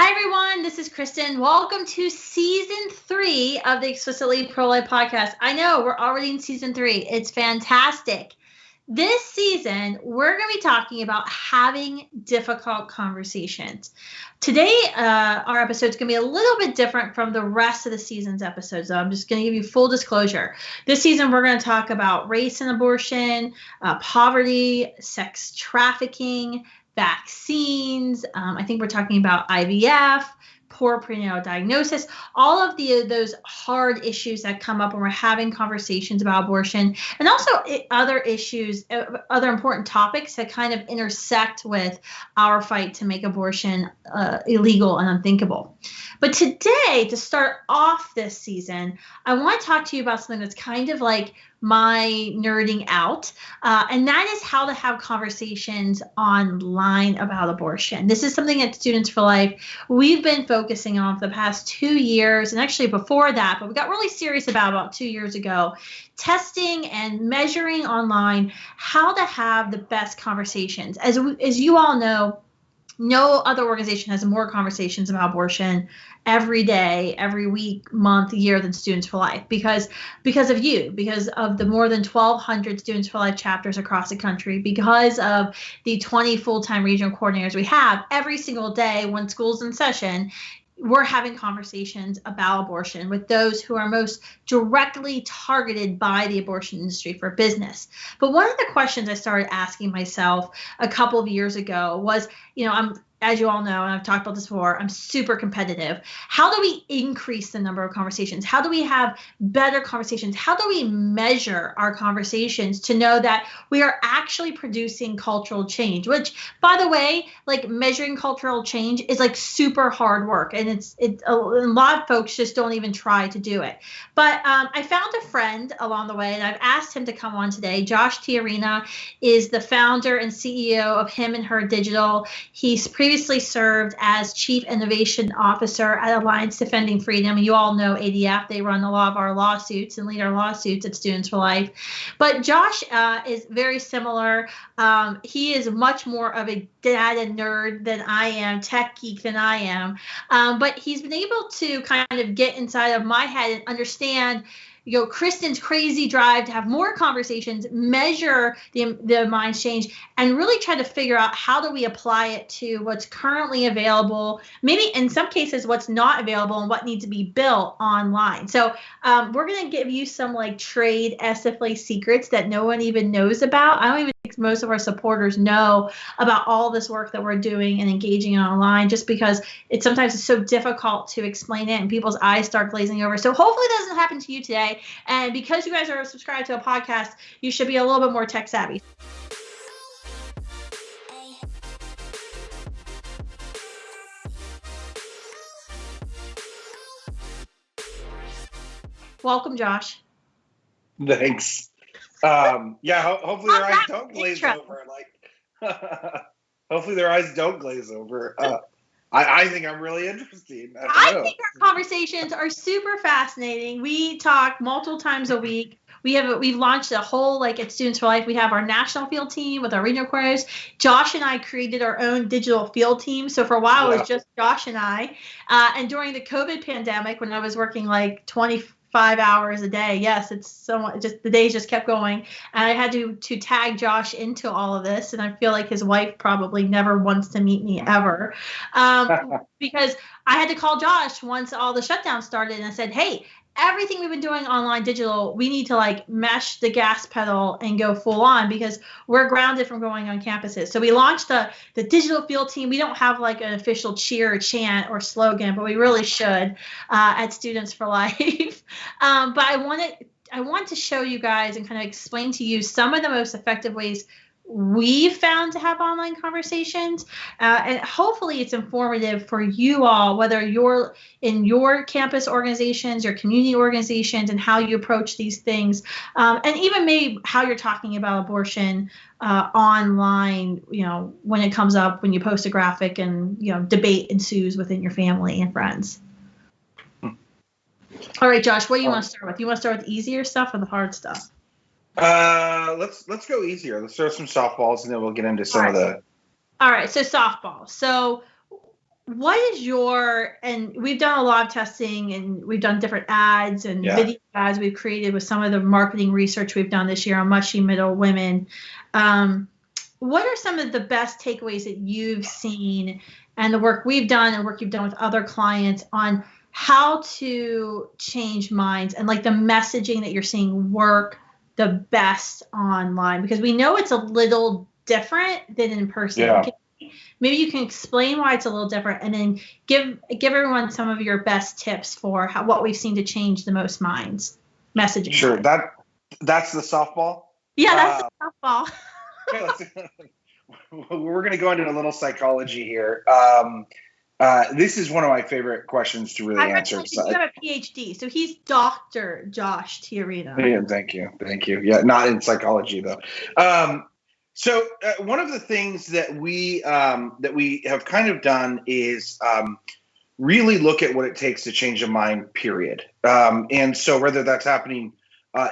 Hi, everyone. This is Kristan. Welcome to Season 3 of the Explicitly ProLife podcast. I know we're already in Season 3. It's fantastic. This season, we're going to be talking about having difficult conversations. Today, our episode is going to be a little bit different from the rest of the season's episodes. So I'm just going to give you full disclosure. This season, we're going to talk about race and abortion, poverty, sex trafficking, vaccines. I think we're talking about IVF, poor prenatal diagnosis, all of those hard issues that come up when we're having conversations about abortion, and also other issues, other important topics that kind of intersect with our fight to make abortion illegal and unthinkable. But today, to start off this season, I want to talk to you about something that's kind of like my nerding out, and that is how to have conversations online about abortion. This is something at Students for Life we've been focusing on for the past 2 years, and actually before that, but we got really serious about 2 years ago, testing and measuring online how to have the best conversations. As you all know, no other organization has more conversations about abortion every day, every week, month, year than Students for Life because of you, because of the more than 1,200 Students for Life chapters across the country, because of the 20 full-time regional coordinators we have. Every single day when school's in session, we're having conversations about abortion with those who are most directly targeted by the abortion industry for business. But one of the questions I started asking myself a couple of years ago was, as you all know, and I've talked about this before, I'm super competitive. How do we increase the number of conversations? How do we have better conversations? How do we measure our conversations to know that we are actually producing cultural change? Which, by the way, like measuring cultural change is like super hard work. And a lot of folks just don't even try to do it. But I found a friend along the way, and I've asked him to come on today. Josh Tijerina is the founder and CEO of Him and Her Digital. He's previously served as Chief Innovation Officer at Alliance Defending Freedom. You all know ADF. They run a lot of our lawsuits and lead our lawsuits at Students for Life. But Josh is very similar. He is much more of a data nerd than I am, tech geek than I am. But he's been able to kind of get inside of my head and understand Kristan's crazy drive to have more conversations, measure the mind change, and really try to figure out how do we apply it to what's currently available, maybe in some cases what's not available and what needs to be built online. So we're going to give you some like trade SFLA secrets that no one even knows about. I don't even think most of our supporters know about all this work that we're doing and engaging online, just because sometimes it's so difficult to explain it and people's eyes start glazing over. So hopefully that doesn't happen to you today. And because you guys are subscribed to a podcast, you should be a little bit more tech savvy. Welcome, Josh. Thanks. Hopefully their eyes don't glaze over. Hopefully their eyes don't glaze over. I think I'm really interesting. I think our conversations are super fascinating. We talk multiple times a week. We've launched a whole, at Students for Life, we have our national field team with our regional coordinators. Josh and I created our own digital field team. So for a while, It was just Josh and I. And during the COVID pandemic, when I was working 25 hours a day. Yes, it's somewhat just the days just kept going. And I had to tag Josh into all of this. And I feel like his wife probably never wants to meet me ever. Because I had to call Josh once all the shutdowns started and I said, hey, everything we've been doing online digital, we need to mash the gas pedal and go full on because we're grounded from going on campuses. So we launched the digital field team. We don't have an official cheer or chant or slogan, but we really should at Students for Life. But I want to show you guys and kind of explain to you some of the most effective ways we've found to have online conversations, and hopefully it's informative for you all, whether you're in your campus organizations, your community organizations, and how you approach these things, and even maybe how you're talking about abortion online, when it comes up, when you post a graphic and, debate ensues within your family and friends. All right, Josh, what do you want to start with? You want to start with the easier stuff or the hard stuff? Let's go easier. Let's throw some softballs and then we'll get into some of the. All right, so softball. So what is and we've done a lot of testing and we've done different ads and video ads we've created with some of the marketing research we've done this year on mushy middle women. What are some of the best takeaways that you've seen and the work we've done and work you've done with other clients on how to change minds and like the messaging that you're seeing work the best online? Because we know it's a little different than in person. Yeah. Maybe you can explain why it's a little different and then give everyone some of your best tips for what we've seen to change the most minds messaging. Sure. That's the softball. Yeah, that's the softball. We're going to go into a little psychology here. This is one of my favorite questions to really answer. You have a PhD, so he's Dr. Josh Tijerina. Yeah, thank you. Yeah, not in psychology though. So one of the things that we have kind of done is really look at what it takes to change a mind. Period. And so whether that's happening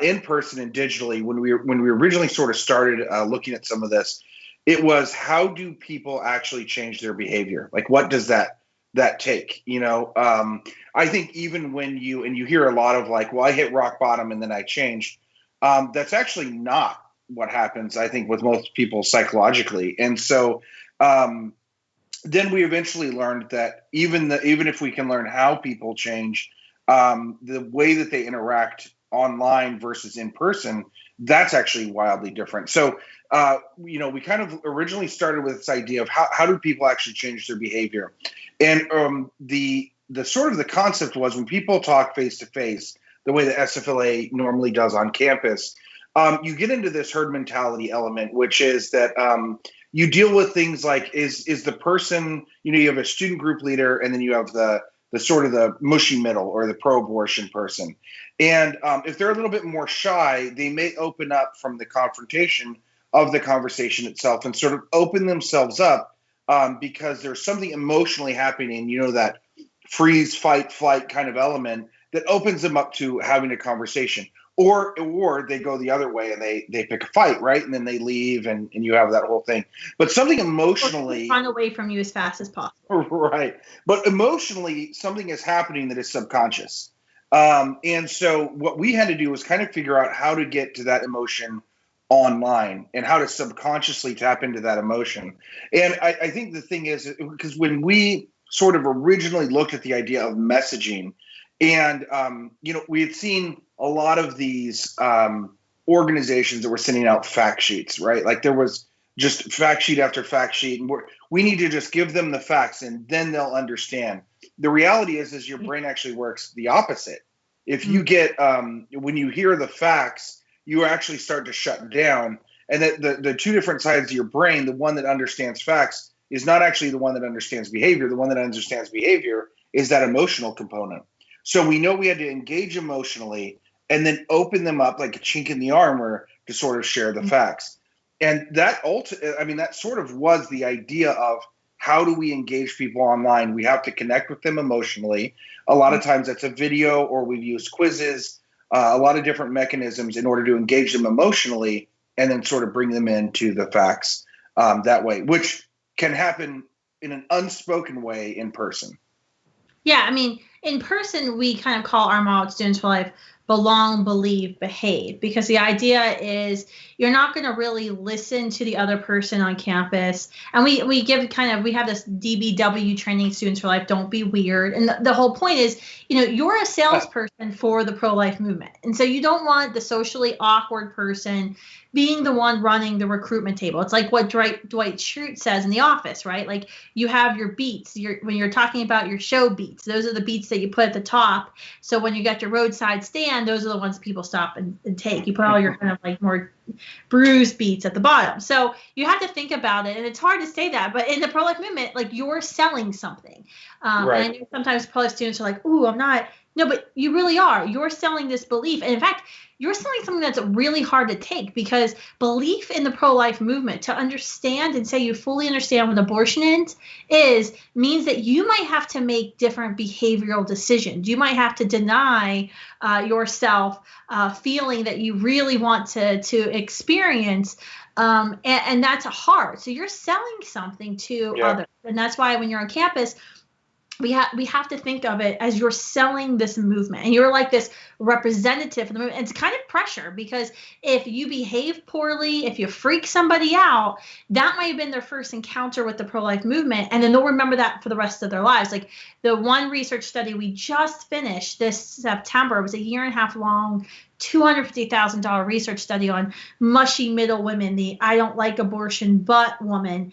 in person and digitally, when we originally sort of started looking at some of this, it was how do people actually change their behavior? Like what does that take? I think even when you hear a lot of like, well, I hit rock bottom and then I changed. That's actually not what happens, I think, with most people psychologically. And so then we eventually learned that even if we can learn how people change, the way that they interact online versus in person, that's actually wildly different. So, we kind of originally started with this idea of how do people actually change their behavior? And the sort of the concept was when people talk face to face, the way the SFLA normally does on campus, you get into this herd mentality element, which is that you deal with things like is the person, you have a student group leader and then you have the sort of the mushy middle or the pro-abortion person. And if they're a little bit more shy, they may open up from the confrontation of the conversation itself and sort of open themselves up because there's something emotionally happening, that freeze, fight, flight kind of element that opens them up to having a conversation. Or they go the other way and they pick a fight, right? And then they leave and you have that whole thing. But something emotionally... run away from you as fast as possible. Right. But emotionally, something is happening that is subconscious. And so what we had to do was kind of figure out how to get to that emotion online and how to subconsciously tap into that emotion. And I think the thing is, because when we sort of originally looked at the idea of messaging and, we had seen a lot of these organizations that were sending out fact sheets, right? Like there was just fact sheet after fact sheet. And we need to just give them the facts and then they'll understand. The reality is your brain actually works the opposite. If you get, when you hear the facts, you actually start to shut down. And that the two different sides of your brain, the one that understands facts is not actually the one that understands behavior. The one that understands behavior is that emotional component. So we know we had to engage emotionally and then open them up like a chink in the armor to sort of share the facts. And that that sort of was the idea of how do we engage people online? We have to connect with them emotionally. A lot of times that's a video or we've used quizzes, a lot of different mechanisms in order to engage them emotionally and then sort of bring them into the facts that way, which can happen in an unspoken way in person. Yeah, I mean, in person, we kind of call our model Students for Life belong, believe, behave, because the idea is you're not going to really listen to the other person on campus. And we have this DBW training, Students for Life, don't be weird. And the whole point is, you're a salesperson for the pro-life movement. And so you don't want the socially awkward person being the one running the recruitment table. It's like what Dwight Schrute says in The Office, right? Like you have your beats. When you're talking about your show beats, those are the beats that you put at the top. So when you got your roadside stand, those are the ones people stop and take. You put all your kind of like more bruised beats at the bottom. So you have to think about it. And it's hard to say that, but in the pro-life movement, like you're selling something. Right. And I know sometimes pro-life students are like, ooh, I'm not. No, but you really are. You're selling this belief. And in fact, you're selling something that's really hard to take, because belief in the pro-life movement, to understand and say you fully understand what abortion is means that you might have to make different behavioral decisions. You might have to deny yourself feeling that you really want to experience. And that's hard. So you're selling something to others. And that's why when you're on campus, we have to think of it as you're selling this movement and you're like this representative of the movement. It's kind of pressure because if you behave poorly, if you freak somebody out, that might have been their first encounter with the pro-life movement. And then they'll remember that for the rest of their lives. Like the one research study we just finished this September was a 1.5 year long, $250,000 research study on mushy middle women, the I don't like abortion but woman,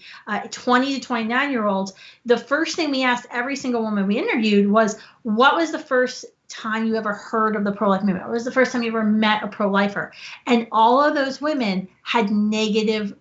20 to 29-year-olds. The first thing we asked every single woman we interviewed was, what was the first time you ever heard of the pro-life movement? What was the first time you ever met a pro-lifer? And all of those women had negative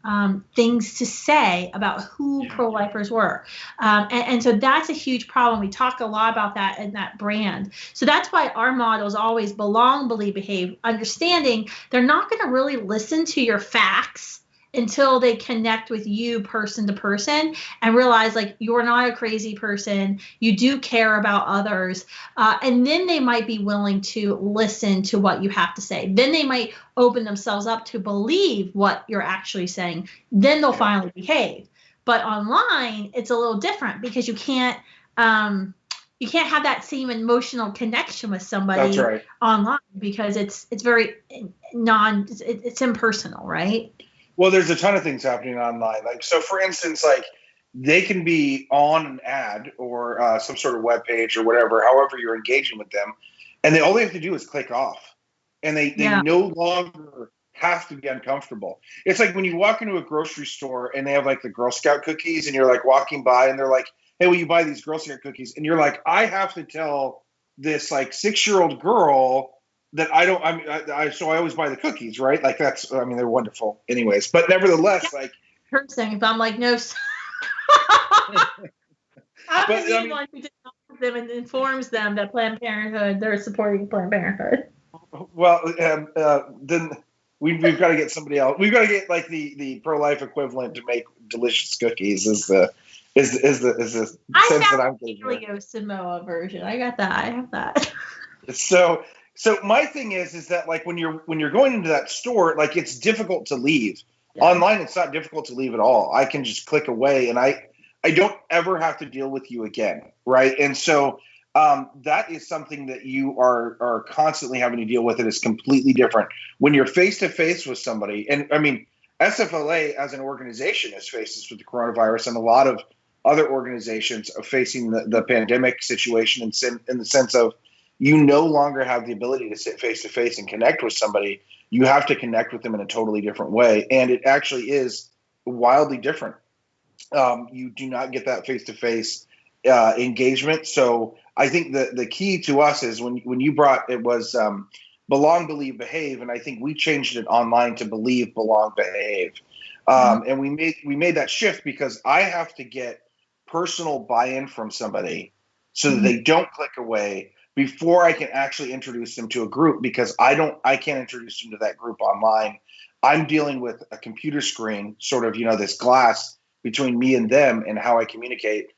things to say about who pro-lifers were. And so that's a huge problem. We talk a lot about that in that brand. So that's why our motto is always belong, believe, behave, understanding they're not going to really listen to your facts until they connect with you person to person and realize like you're not a crazy person, you do care about others, and then they might be willing to listen to what you have to say. Then they might open themselves up to believe what you're actually saying. Then they'll finally behave. But online, it's a little different because you can't have that same emotional connection with somebody online because it's very it's impersonal, right? Well, there's a ton of things happening online. Like, so for instance, like they can be on an ad or some sort of web page or whatever, however you're engaging with them, and all they have to do is click off, and they no longer have to be uncomfortable. It's like when you walk into a grocery store and they have like the Girl Scout cookies, and you're like walking by, and they're like, "Hey, will you buy these Girl Scout cookies?" And you're like, "I have to tell this like 6-year-old girl that so I always buy the cookies, right?" Like they're wonderful anyways. But nevertheless, like person, if I'm like, no, I'm the one who tells them and informs them that Planned Parenthood, they're supporting Planned Parenthood. Well, then we've got to get somebody else. We've got to get like the pro-life equivalent to make delicious cookies. Is the sense that I'm getting. I have Samoa version. I got that. I have that. So my thing is that like when you're going into that store, like it's difficult to leave. Yeah. Online, it's not difficult to leave at all. I can just click away, and I don't ever have to deal with you again, right? And so that is something that you are constantly having to deal with. It is completely different when you're face to face with somebody. And I mean, SFLA as an organization has faced this with the coronavirus, and a lot of other organizations are facing the pandemic situation in the sense of, you no longer have the ability to sit face to face and connect with somebody. You have to connect with them in a totally different way. And it actually is wildly different. You do not get that face to face engagement. So I think the key to us is when you brought, it was belong, believe, behave. And I think we changed it online to believe, belong, behave. And we made that shift because I have to get personal buy-in from somebody so that they don't click away before I can actually introduce them to a group, because I can't introduce them to that group online. I'm dealing with a computer screen, sort of, this glass between me and them and how I communicate.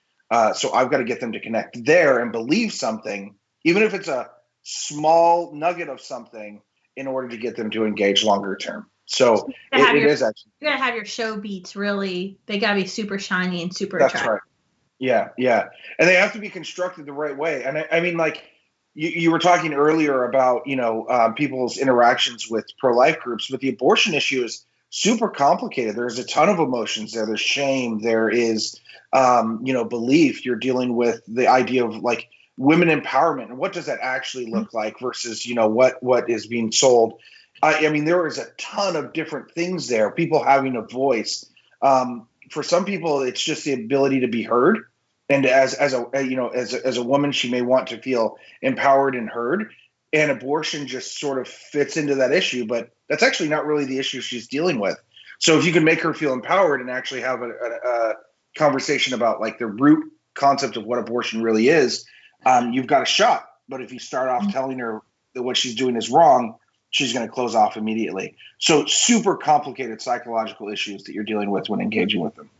So I've got to get them to connect there and believe something, even if it's a small nugget of something, in order to get them to engage longer term. So it is actually. You got to have your show beats really, they got to be super shiny and super attractive. That's right. Yeah. And they have to be constructed the right way. And I mean, like, you were talking earlier about, people's interactions with pro-life groups, but the abortion issue is super complicated. There's a ton of emotions there. There's shame. There is, belief. You're dealing with the idea of like women empowerment and what does that actually look like versus, what is being sold. I mean, there is a ton of different things there. People having a voice. For some people, it's just the ability to be heard. And as a woman, she may want to feel empowered and heard, and abortion just sort of fits into that issue. But that's actually not really the issue she's dealing with. So if you can make her feel empowered and actually have a conversation about like the root concept of what abortion really is, you've got a shot. But if you start off telling her that what she's doing is wrong, she's going to close off immediately. So super complicated psychological issues that you're dealing with when engaging with them.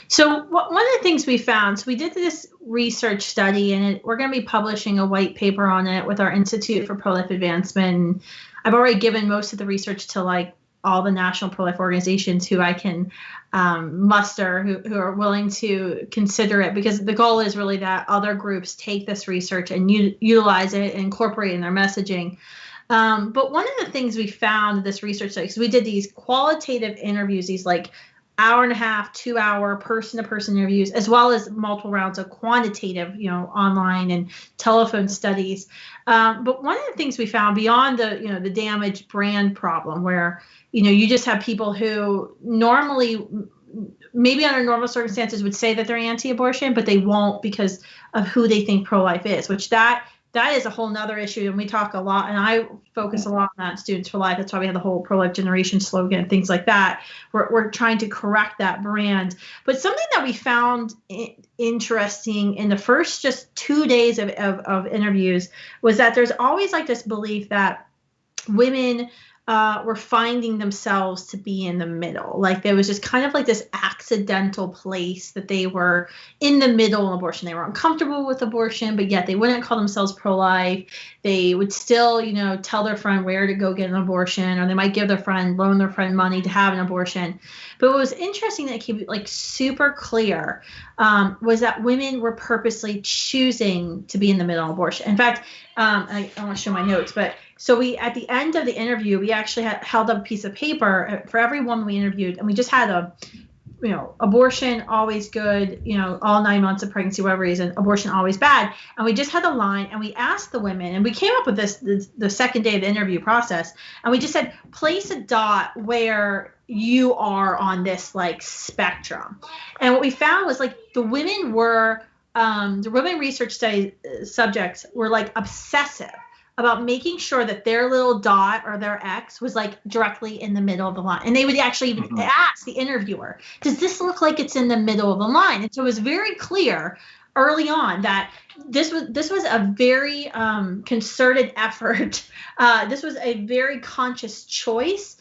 So one of the things we found, so we did this research study, and we're going to be publishing a white paper on it with our Institute for Pro-Life Advancement. And I've already given most of the research to like all the national pro-life organizations who I can muster who are willing to consider it, because the goal is really that other groups take this research and utilize it and incorporate it in their messaging. But one of the things we found in this research study, because we did these qualitative interviews, these like hour and a half, 2 hour person-to-person interviews, as well as multiple rounds of quantitative, online and telephone studies. But one of the things we found beyond the damaged brand problem, where, you just have people who normally, maybe under normal circumstances, would say that they're anti-abortion, but they won't because of who they think pro-life is, which that is a whole nother issue. And we talk a lot, and I focus a lot on that, Students for Life. That's why we have the whole pro-life generation slogan, things like that. We're trying to correct that brand. But something that we found interesting in the first just 2 days of interviews was that there's always like this belief that women were finding themselves to be in the middle. Like there was just kind of like this accidental place that they were in the middle of abortion. They were uncomfortable with abortion, but yet they wouldn't call themselves pro-life. They would still, tell their friend where to go get an abortion, or they might loan their friend money to have an abortion. But what was interesting that came like super clear was that women were purposely choosing to be in the middle of abortion. In fact, I want to show my notes, but so we, at the end of the interview, we actually held up a piece of paper for every woman we interviewed, and we just had abortion always good, all 9 months of pregnancy, whatever reason, abortion always bad. And we just had a line, and we asked the women, and we came up with this the second day of the interview process, and we just said, place a dot where you are on this like spectrum. And what we found was like the women research study subjects were like obsessive about making sure that their little dot or their X was like directly in the middle of the line. And they would actually even ask the interviewer, does this look like it's in the middle of the line? And so it was very clear early on that this was a very concerted effort. This was a very conscious choice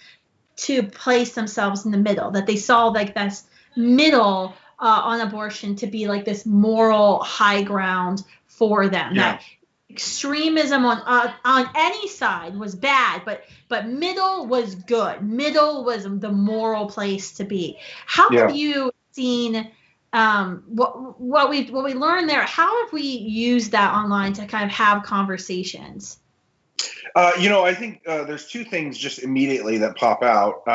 to place themselves in the middle, that they saw like this middle on abortion to be like this moral high ground for them. Yeah. That extremism on any side was bad, but middle was good. Middle was the moral place to be. How have you seen what we learned there? How have we used that online to kind of have conversations? I think there's two things just immediately that pop out.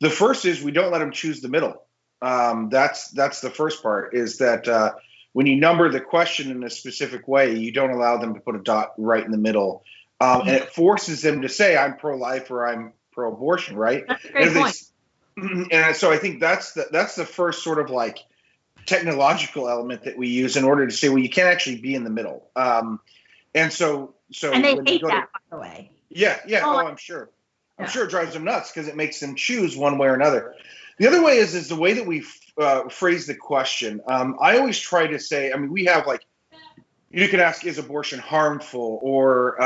The first is we don't let them choose the middle. That's the first part, is that when you number the question in a specific way, you don't allow them to put a dot right in the middle. And it forces them to say, I'm pro-life or I'm pro-abortion, right? That's a great point. And so I think that's the first sort of like technological element that we use in order to say, well, you can't actually be in the middle. And they hate that, by the way. Yeah. I'm sure. I'm sure it drives them nuts because it makes them choose one way or another. The other way is the way that we phrase the question. I always try to say, we have like, you can ask, is abortion harmful? Or,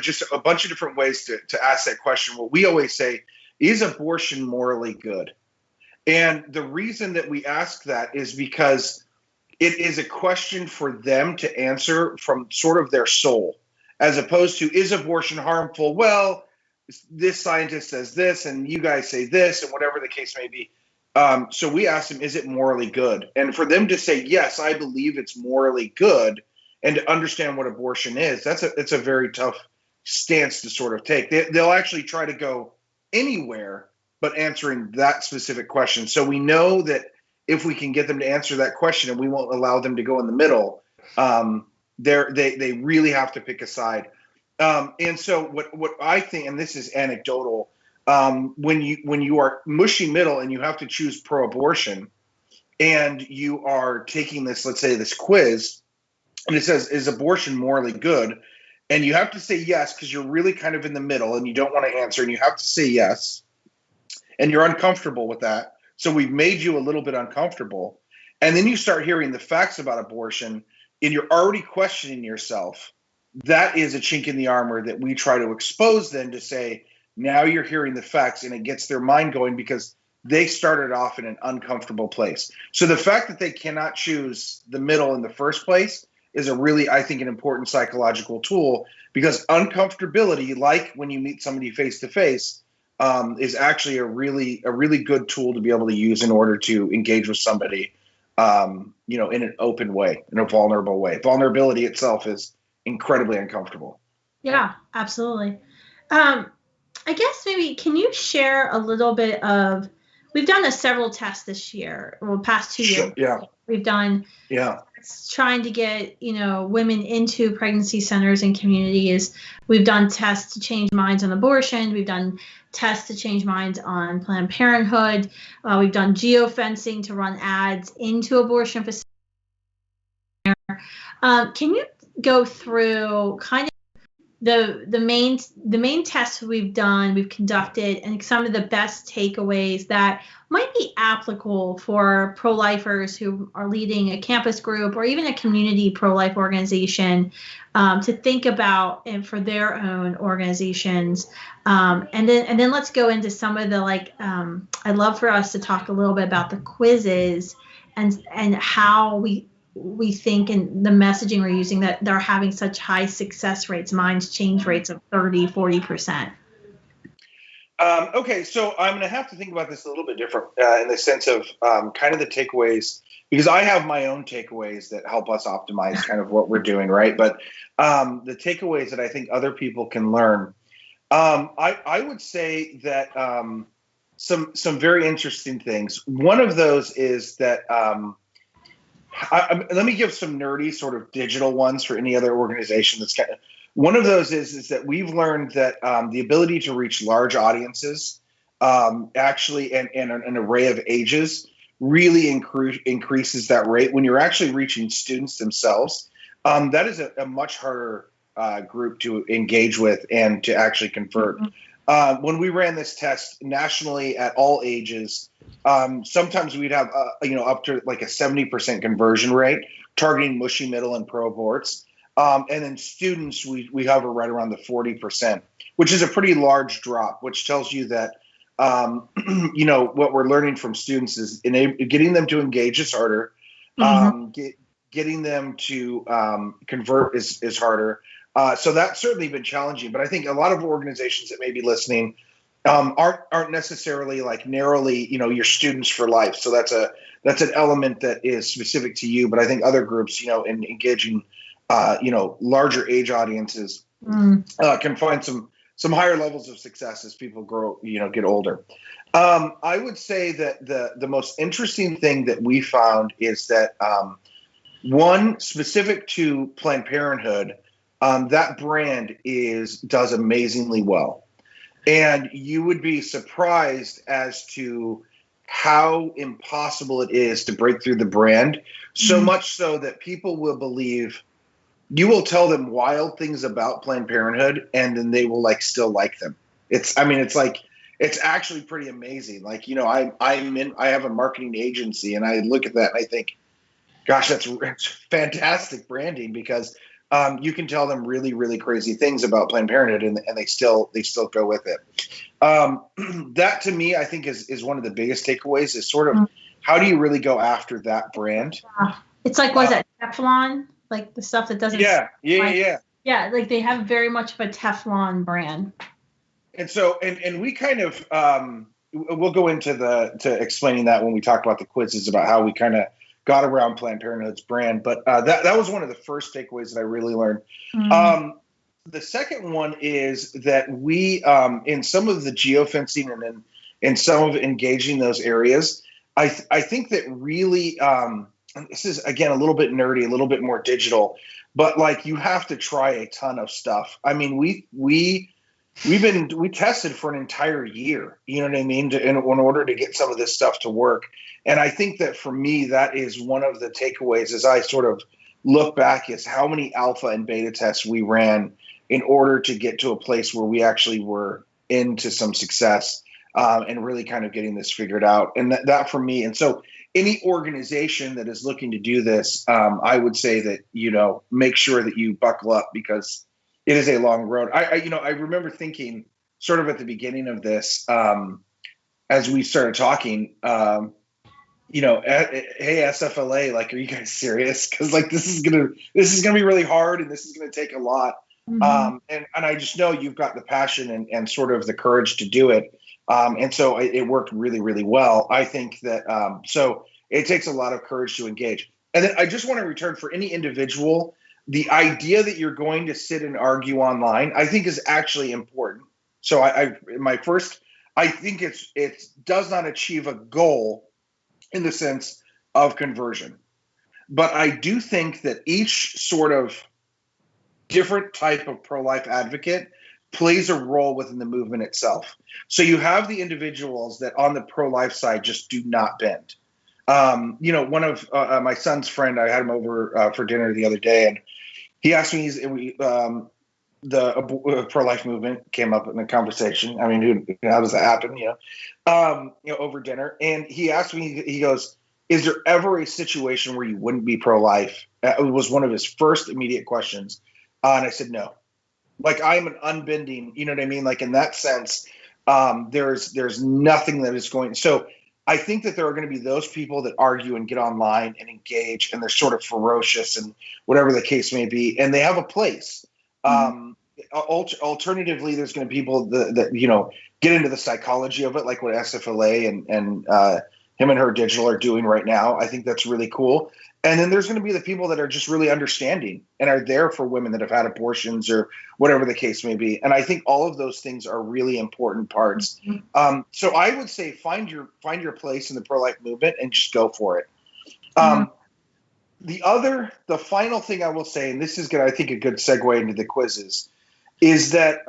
just a bunch of different ways to ask that question. What we always say, is abortion morally good? And the reason that we ask that is because it is a question for them to answer from sort of their soul, as opposed to, is abortion harmful? Well, this scientist says this, and you guys say this, and whatever the case may be. So we ask them, is it morally good? And for them to say, yes, I believe it's morally good, and to understand what abortion is, it's a very tough stance to sort of take. They'll actually try to go anywhere but answering that specific question. So we know that if we can get them to answer that question and we won't allow them to go in the middle, they really have to pick a side. And so what I think, and this is anecdotal, when you are mushy middle and you have to choose pro-abortion, and you are taking this, let's say this quiz, and it says, is abortion morally good? And you have to say yes, because you're really kind of in the middle and you don't want to answer, and you have to say yes, and you're uncomfortable with that. So we've made you a little bit uncomfortable. And then you start hearing the facts about abortion and you're already questioning yourself. That is a chink in the armor that we try to expose then to say, now you're hearing the facts, and it gets their mind going because they started off in an uncomfortable place. So the fact that they cannot choose the middle in the first place is a really, I think, an important psychological tool, because uncomfortability, like when you meet somebody face to face, is actually a really good tool to be able to use in order to engage with somebody, in an open way, in a vulnerable way. Vulnerability itself is incredibly uncomfortable. Yeah, absolutely. I guess maybe can you share a little bit of, we've done several tests this year, well, past 2 years. Sure, yeah. We've done trying to get, women into pregnancy centers and communities. We've done tests to change minds on abortion. We've done tests to change minds on Planned Parenthood. We've done geofencing to run ads into abortion facilities. Can you go through kind of the main tests we've conducted, and some of the best takeaways that might be applicable for pro-lifers who are leading a campus group or even a community pro-life organization, to think about and for their own organizations, and then let's go into some of the I'd love for us to talk a little bit about the quizzes and how we think, and the messaging we're using, that they're having such high success rates, minds change rates of 30-40%. Okay, so I'm going to have to think about this a little bit different, in the sense of kind of the takeaways, because I have my own takeaways that help us optimize kind of what we're doing, right? But the takeaways that I think other people can learn, I would say that some very interesting things. One of those is that let me give some nerdy sort of digital ones for any other organization that's kind of. One of those is that we've learned that the ability to reach large audiences, actually, and an array of ages really increases that rate. When you're actually reaching students themselves, that is a much harder group to engage with and to actually convert. When we ran this test nationally at all ages, sometimes we'd have up to like a 70% conversion rate, targeting mushy middle and pro aborts. And then students, we hover right around the 40%, which is a pretty large drop, which tells you that what we're learning from students is getting them to engage is harder. Getting them to convert is harder. So that's certainly been challenging. But I think a lot of organizations that may be listening aren't necessarily like narrowly, your students for life. So that's an element that is specific to you. But I think other groups, in engaging, larger age audiences, can find some higher levels of success as people grow, get older. I would say that the most interesting thing that we found is that one specific to Planned Parenthood, that brand does amazingly well. And you would be surprised as to how impossible it is to break through the brand, so much so that people will believe you will tell them wild things about Planned Parenthood, and then they will still like them. It's actually pretty amazing. I have a marketing agency, and I look at that and I think, gosh, that's fantastic branding, because you can tell them really, really crazy things about Planned Parenthood, and they still go with it. That to me, I think is one of the biggest takeaways, is sort of how do you really go after that brand? It's like, was it Teflon? Like the stuff that doesn't. Yeah. Yeah, like they have very much of a Teflon brand. And so, and we kind of, we'll go into to explaining that when we talk about the quizzes, about how we kind of got around Planned Parenthood's brand. But that was one of the first takeaways that I really learned. The second one is that we, in some of the geofencing and then in some of engaging those areas, I think that really, this is again a little bit nerdy, a little bit more digital, but you have to try a ton of stuff. I mean, we tested for an entire year, you know what I mean, in order to get some of this stuff to work. And I think that for me, that is one of the takeaways as I sort of look back, is how many alpha and beta tests we ran in order to get to a place where we actually were into some success, and really kind of getting this figured out. And that for me, and so any organization that is looking to do this, I would say that, make sure that you buckle up, because it is a long road. I remember thinking sort of at the beginning of this, as we started talking, hey, SFLA, are you guys serious? Because this is gonna be really hard, and this is gonna take a lot. And I just know you've got the passion and sort of the courage to do it. And so it worked really, really well. I think that so it takes a lot of courage to engage. And then I just want to return for any individual, the idea that you're going to sit and argue online, I think is actually important. So I think it does not achieve a goal in the sense of conversion. But I do think that each sort of different type of pro-life advocate plays a role within the movement itself. So you have the individuals that on the pro-life side just do not bend. One of my son's friend, I had him over for dinner the other day, and he asked me, the pro-life movement came up in the conversation. I mean, how does that happen? Over dinner. And he asked me, he goes, is there ever a situation where you wouldn't be pro-life? It was one of his first immediate questions. And I said, no. Like, I'm an unbending, you know what I mean? Like, in that sense, there's nothing that is going. So I think that there are going to be those people that argue and get online and engage, and they're sort of ferocious and whatever the case may be, and they have a place. Alternatively, there's going to be people that get into the psychology of it, like what SFLA and him and her digital are doing right now. I think that's really cool. And then there's going to be the people that are just really understanding and are there for women that have had abortions or whatever the case may be. And I think all of those things are really important parts. So I would say find your place in the pro-life movement and just go for it. The final thing I will say, and this is I think a good segue into the quizzes, is that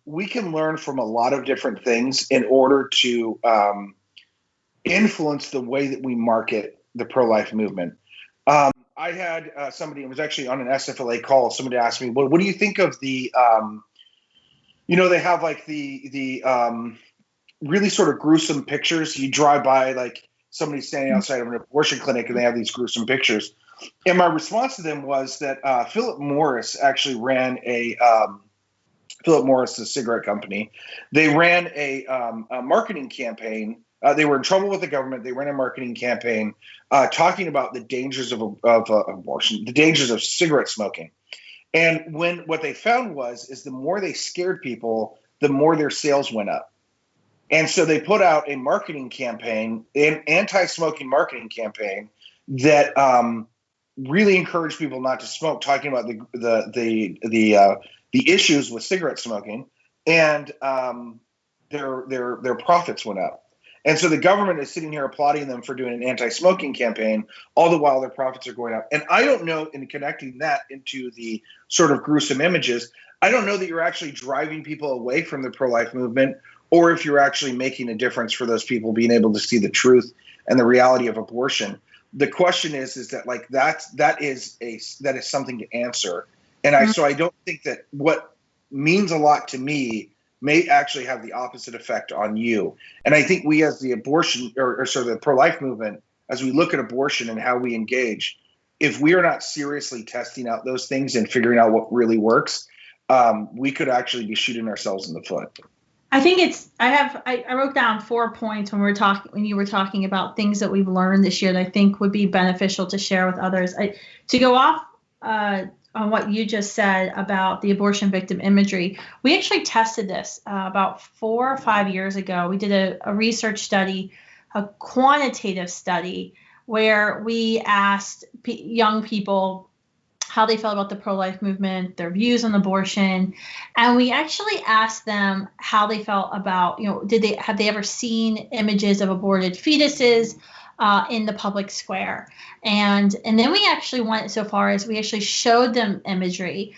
we can learn from a lot of different things in order to influence the way that we market the pro-life movement. I had somebody, it was actually on an SFLA call, somebody asked me, what do you think of the, they have like the really sort of gruesome pictures. You drive by like somebody standing outside of an abortion clinic and they have these gruesome pictures. And my response to them was that Philip Morris actually ran Philip Morris, the cigarette company, they ran a marketing campaign. They were in trouble with the government. They ran a marketing campaign talking about the dangers of abortion, the dangers of cigarette smoking. And what they found is the more they scared people, the more their sales went up. And so they put out a marketing campaign, an anti-smoking marketing campaign that really encouraged people not to smoke, talking about the issues with cigarette smoking, and their profits went up. And so the government is sitting here applauding them for doing an anti-smoking campaign, all the while their profits are going up. And I don't know, in connecting that into the sort of gruesome images, I don't know that you're actually driving people away from the pro-life movement, or if you're actually making a difference for those people being able to see the truth and the reality of abortion. The question is that like that is something to answer. And so I don't think that what means a lot to me may actually have the opposite effect on you. And I think we, as the abortion or sort of the pro-life movement, as we look at abortion and how we engage, if we are not seriously testing out those things and figuring out what really works, we could actually be shooting ourselves in the foot. I think I wrote down 4 points when you were talking about things that we've learned this year that I think would be beneficial to share with others. To go off on what you just said about the abortion victim imagery, we actually tested this about 4 or 5 years ago. We did a research study, a quantitative study, where we asked young people how they felt about the pro-life movement, their views on abortion, and we actually asked them how they felt about, have they ever seen images of aborted fetuses in the public square. And then we actually went so far as we actually showed them imagery.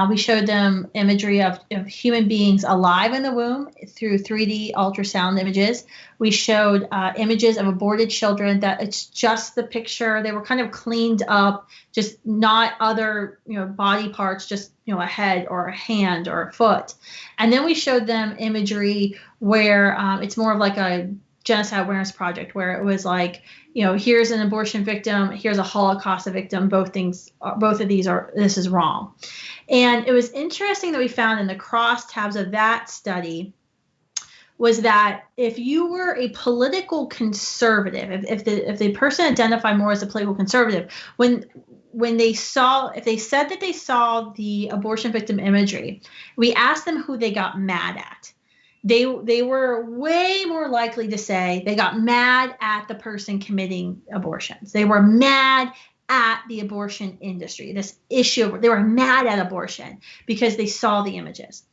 We showed them imagery of human beings alive in the womb through 3D ultrasound images. We showed images of aborted children that it's just the picture. They were kind of cleaned up, just not other body parts, just a head or a hand or a foot. And then we showed them imagery where it's more of like a Genocide Awareness Project, where it was like, here's an abortion victim, here's a Holocaust victim. Both of these this is wrong. And it was interesting that we found in the crosstabs of that study was that if you were a political conservative, if the person identified more as a political conservative, when when they saw, if they said that they saw the abortion victim imagery, we asked them who they got mad at. They were way more likely to say they got mad at the person committing abortions. They were mad at the abortion industry, this issue. They were mad at abortion because they saw the images.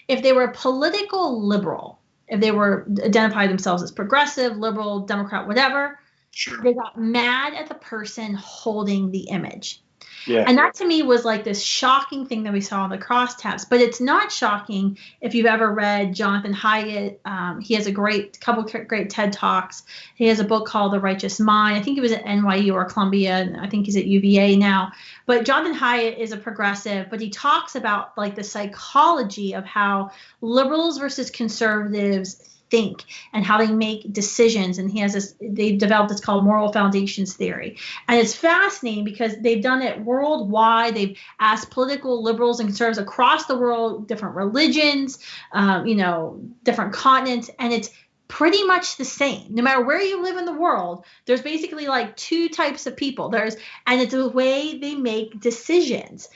If they were a political liberal, if they were identified themselves as progressive, liberal, Democrat, whatever, Sure. they got mad at the person holding the image. Yeah. And that to me was like this shocking thing that we saw in the crosstabs. But it's not shocking if you've ever read Jonathan Haidt. He has a couple great TED Talks. He has a book called The Righteous Mind. I think he was at NYU or Columbia, and I think he's at UVA now. But Jonathan Haidt is a progressive, but he talks about like the psychology of how liberals versus conservatives think and how they make decisions. And they developed this called moral foundations theory. And it's fascinating because they've done it worldwide. They've asked political liberals and conservatives across the world, different religions, different continents. And it's pretty much the same. No matter where you live in the world, there's basically like two types of people. And it's the way they make decisions.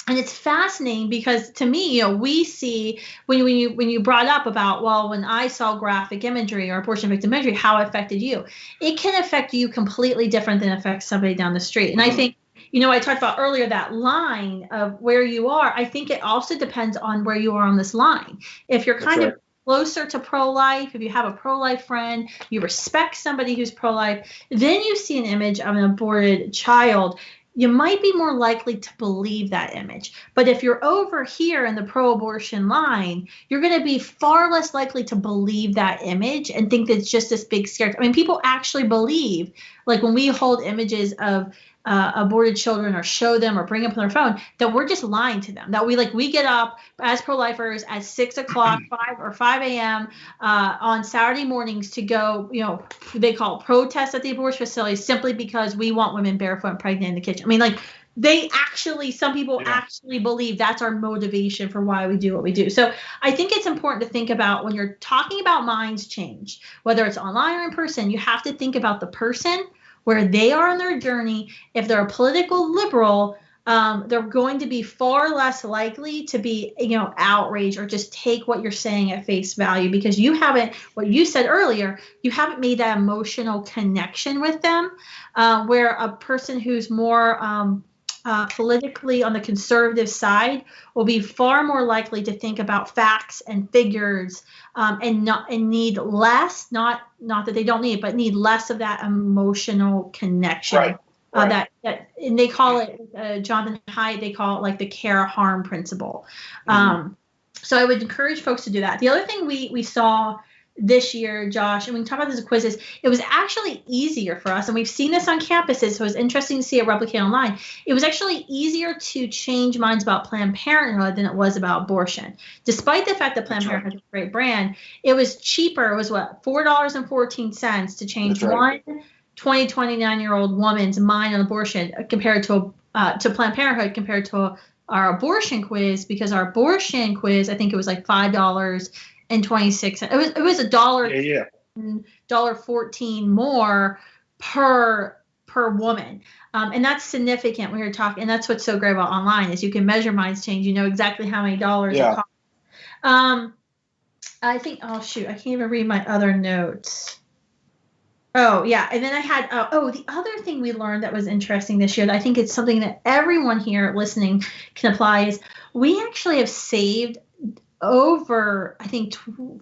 And it's fascinating because to me, we see when you brought up about, well, when I saw graphic imagery or abortion victim imagery, how it affected you. It can affect you completely different than affect somebody down the street. And I think, I talked about earlier that line of where you are. I think it also depends on where you are on this line. If you're kind of closer to pro-life, if you have a pro-life friend, you respect somebody who's pro-life, then you see an image of an aborted child, you might be more likely to believe that image. But if you're over here in the pro-abortion line, you're going to be far less likely to believe that image and think that it's just this big scare. I mean, people actually believe, like when we hold images of aborted children or show them or bring up on their phone, that we're just lying to them. That we get up as pro-lifers at 6 o'clock, 5 a.m. On Saturday mornings to go, they call it protest at the abortion facility simply because we want women barefoot and pregnant in the kitchen. I mean, like some people actually believe that's our motivation for why we do what we do. So I think it's important to think about when you're talking about minds change, whether it's online or in person, you have to think about the person, where they are in their journey. If they're a political liberal, they're going to be far less likely to be, outraged or just take what you're saying at face value because what you said earlier, you haven't made that emotional connection with them, where a person who's more politically on the conservative side will be far more likely to think about facts and figures and need less, not that they don't need it, but need less of that emotional connection. Right. And they call it, Jonathan Haidt, they call it like the care harm principle. So I would encourage folks to do that. The other thing we saw this year, Josh, and we can talk about this in quizzes, it was actually easier for us, and we've seen this on campuses, so it was interesting to see it replicate online. It was actually easier to change minds about Planned Parenthood than it was about abortion. Despite the fact that Planned Parenthood is a great brand, it was cheaper. It was $4.14 to change one 29-year-old woman's mind on abortion compared to Planned Parenthood compared to our abortion quiz, because our abortion quiz, I think it was like $5.26. It was $1.14 more per woman. And that's significant when you're talking, and that's what's so great about online is you can measure minds change. You know exactly how many dollars it costs. I think, I can't even read my other notes. Oh, yeah. And then I had, the other thing we learned that was interesting this year, that I think it's something that everyone here listening can apply, is we actually have saved over, I think,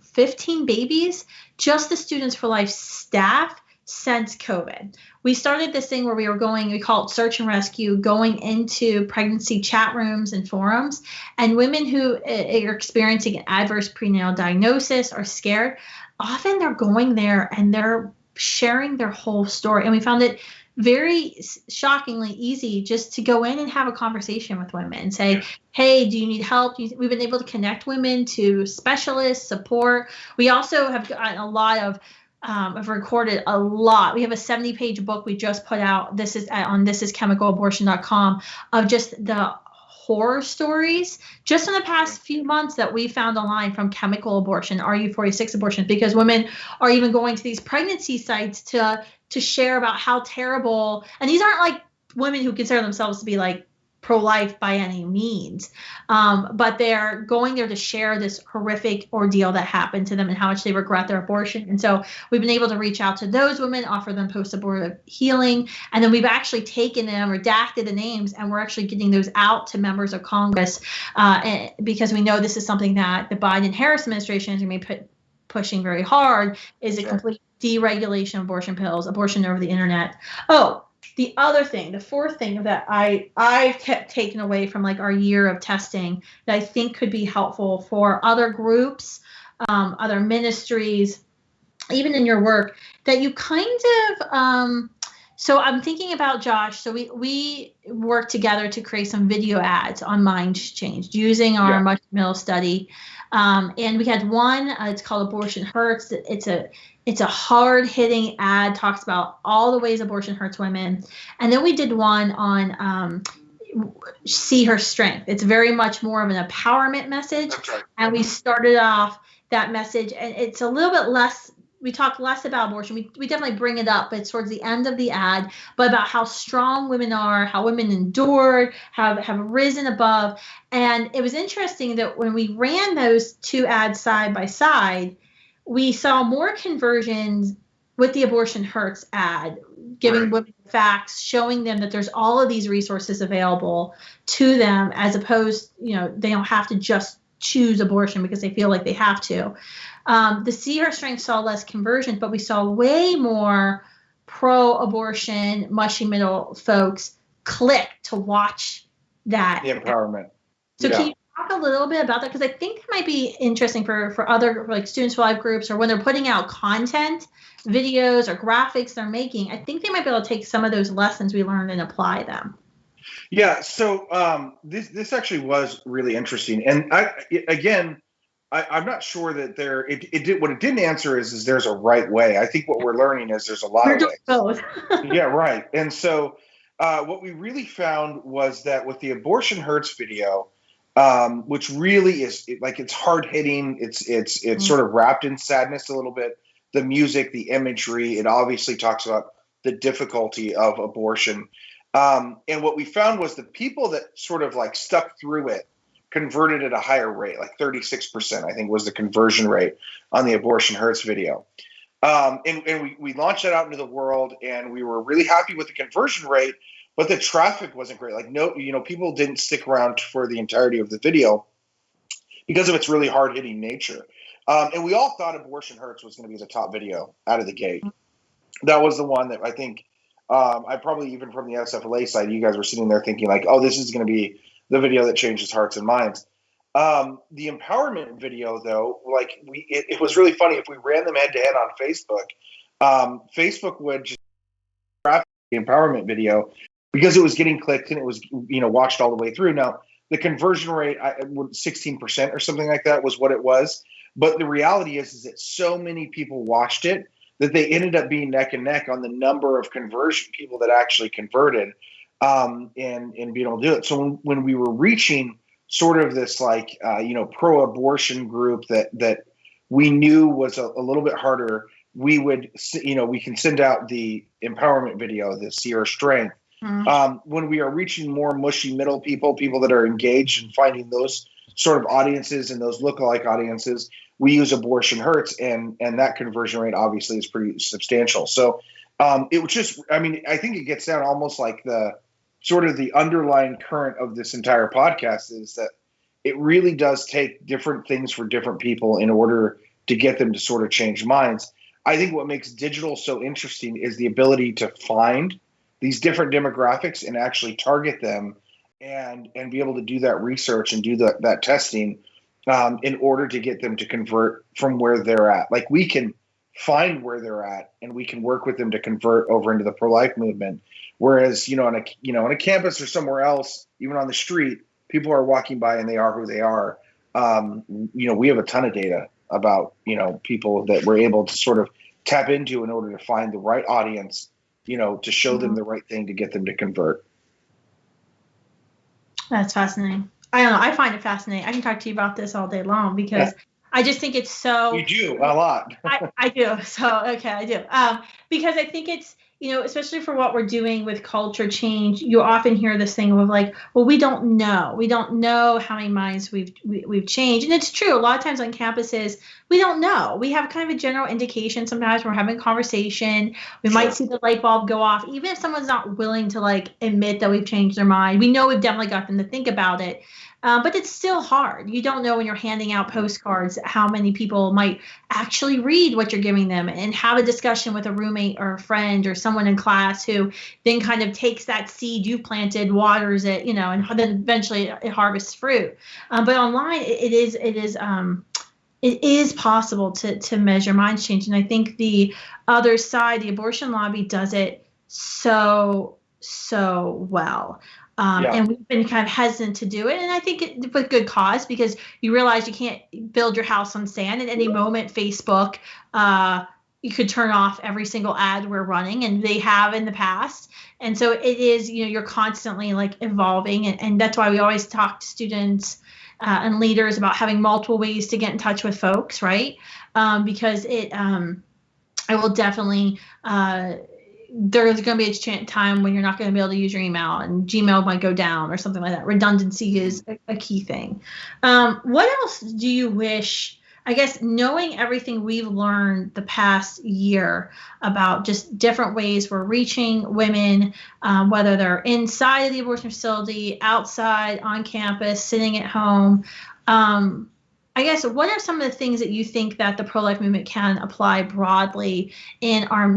15 babies, just the Students for Life staff, since COVID. We started this thing where we call it search and rescue, going into pregnancy chat rooms and forums, and women who are experiencing an adverse prenatal diagnosis or scared, often they're going there and they're sharing their whole story. And we found it very shockingly easy just to go in and have a conversation with women and say, hey, do you need help? We've been able to connect women to specialists, support. We also have gotten a lot of, I've recorded a lot. We have a 70-page book we just put out. This is on thisischemicalabortion.com of just the horror stories just in the past few months that we found online from chemical abortion, RU46 abortions, because women are even going to these pregnancy sites to share about how terrible, and these aren't like women who consider themselves to be like pro-life by any means, but they're going there to share this horrific ordeal that happened to them and how much they regret their abortion. And so we've been able to reach out to those women, offer them post-abortive healing, and then we've actually taken them, redacted the names, and we're actually getting those out to members of Congress, because we know this is something that the Biden-Harris administration is going to be pushing very hard, is a complete deregulation of abortion pills, abortion over the internet. Oh, the other thing, the fourth thing that I kept taken away from like our year of testing that I think could be helpful for other groups, other ministries, even in your work, that you kind of, so I'm thinking about Josh. So we worked together to create some video ads on Mind Change using our Mush Middle study. And we had one, it's called Abortion Hurts. It's a hard-hitting ad, talks about all the ways abortion hurts women. And then we did one on See Her Strength. It's very much more of an empowerment message. That's right. And we started off that message, and it's a little bit less, we talk less about abortion. We definitely bring it up, but it's towards the end of the ad, but about how strong women are, how women endured, have risen above. And it was interesting that when we ran those two ads side by side, we saw more conversions with the Abortion Hurts ad, giving women facts, showing them that there's all of these resources available to them, as opposed, they don't have to just choose abortion because they feel like they have to. The See Her Strength saw less conversions, but we saw way more pro-abortion, mushy middle folks click to watch that. The empowerment. So can you talk a little bit about that? Because I think it might be interesting for other like Students for Life groups, or when they're putting out content, videos or graphics they're making, I think they might be able to take some of those lessons we learned and apply them. Yeah. So this actually was really interesting. And I'm not sure that what it didn't answer is there's a right way. I think what we're learning is there's a lot of ways. Both. Yeah, right. And so what we really found was that with the Abortion Hurts video, which really is it's hard hitting, it's sort of wrapped in sadness a little bit. The music, the imagery, it obviously talks about the difficulty of abortion. And what we found was the people that sort of like stuck through it converted at a higher rate, like 36%, I think was the conversion rate on the Abortion Hurts video. And we launched that out into the world, and we were really happy with the conversion rate, but the traffic wasn't great. Like people didn't stick around for the entirety of the video because of its really hard hitting nature. And we all thought Abortion Hurts was going to be the top video out of the gate. That was the one that I think, I probably, even from the SFLA side, you guys were sitting there thinking like, oh, this is going to be the video that changes hearts and minds. The empowerment video, though, it was really funny. If we ran them head to head on Facebook, Facebook would just grab the empowerment video because it was getting clicked and it was, watched all the way through. Now, the conversion rate, 16% or something like that was what it was. But the reality is that so many people watched it that they ended up being neck and neck on the number of conversion people that actually converted, and being able to do it. So when we were reaching sort of this pro-abortion group that we knew was a little bit harder, we can send out the empowerment video, the See Her Strength. When we are reaching more mushy middle people that are engaged and finding those sort of audiences and those lookalike audiences, we use Abortion Hurts, and that conversion rate obviously is pretty substantial. So it was just, I think it gets down almost like the sort of the underlying current of this entire podcast is that it really does take different things for different people in order to get them to sort of change minds. I think what makes digital so interesting is the ability to find these different demographics and actually target them and be able to do that research and do that testing in order to get them to convert from where they're at. Like, we can find where they're at and we can work with them to convert over into the pro-life movement. Whereas, on a campus or somewhere else, even on the street, people are walking by and they are who they are. We have a ton of data about, people that we're able to sort of tap into in order to find the right audience, to show them the right thing to get them to convert. That's fascinating. I don't know. I find it fascinating. I can talk to you about this all day long because I just think it's so. You do a lot. I do. So, okay, I do. Because I think especially for what we're doing with culture change, you often hear this thing of like, well, we don't know how many minds we've changed. And it's true. A lot of times on campuses, we don't know. We have kind of a general indication. Sometimes we're having a conversation. We might see the light bulb go off. Even if someone's not willing to like admit that we've changed their mind, we know we've definitely got them to think about it. But it's still hard. You don't know when you're handing out postcards how many people might actually read what you're giving them and have a discussion with a roommate or a friend or someone in class who then kind of takes that seed you planted, waters it, and then eventually it harvests fruit. But online, it is possible to measure minds change. And I think the other side, the abortion lobby, does it so well. And we've been kind of hesitant to do it. And I think with good cause, because you realize you can't build your house on sand. At any moment, Facebook, you could turn off every single ad we're running, and they have in the past. And so it is, you're constantly like evolving. And that's why we always talk to students and leaders about having multiple ways to get in touch with folks, right? Because it will definitely there's going to be a time when you're not going to be able to use your email and Gmail might go down or something like that. Redundancy is a key thing. What else do you wish, I guess, knowing everything we've learned the past year about just different ways we're reaching women, whether they're inside of the abortion facility, outside, on campus, sitting at home, I guess, what are some of the things that you think that the pro-life movement can apply broadly in our,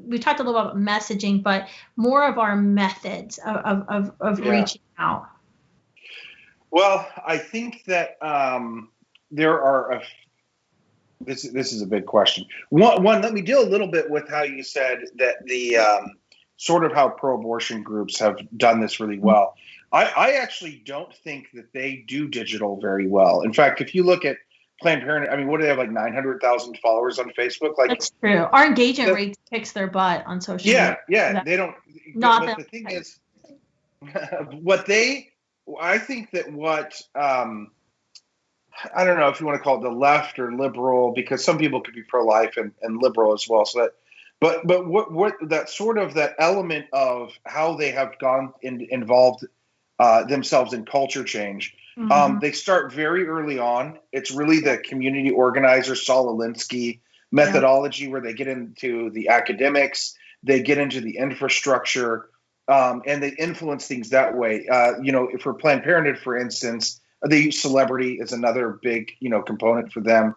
we talked a little about messaging, but more of our methods of reaching out? Well, I think that there are, this is a big question. One, let me deal a little bit with how you said that the sort of how pro-abortion groups have done this really well. I actually don't think that they do digital very well. In fact, if you look at Planned Parenthood, I mean, what do they have, like 900,000 followers on Facebook? Like, that's true. Our engagement rate kicks their butt on social media. Yeah, they don't. But the thing is, I think that what, I don't know if you want to call it the left or liberal, because some people could be pro-life and liberal as well. So that, but what that sort of that element of how they have gone involved themselves in culture change. They start very early on. It's really the community organizer, Saul Alinsky methodology, where they get into the academics, they get into the infrastructure, and they influence things that way. For Planned Parenthood, for instance, they use celebrity as another big, component for them.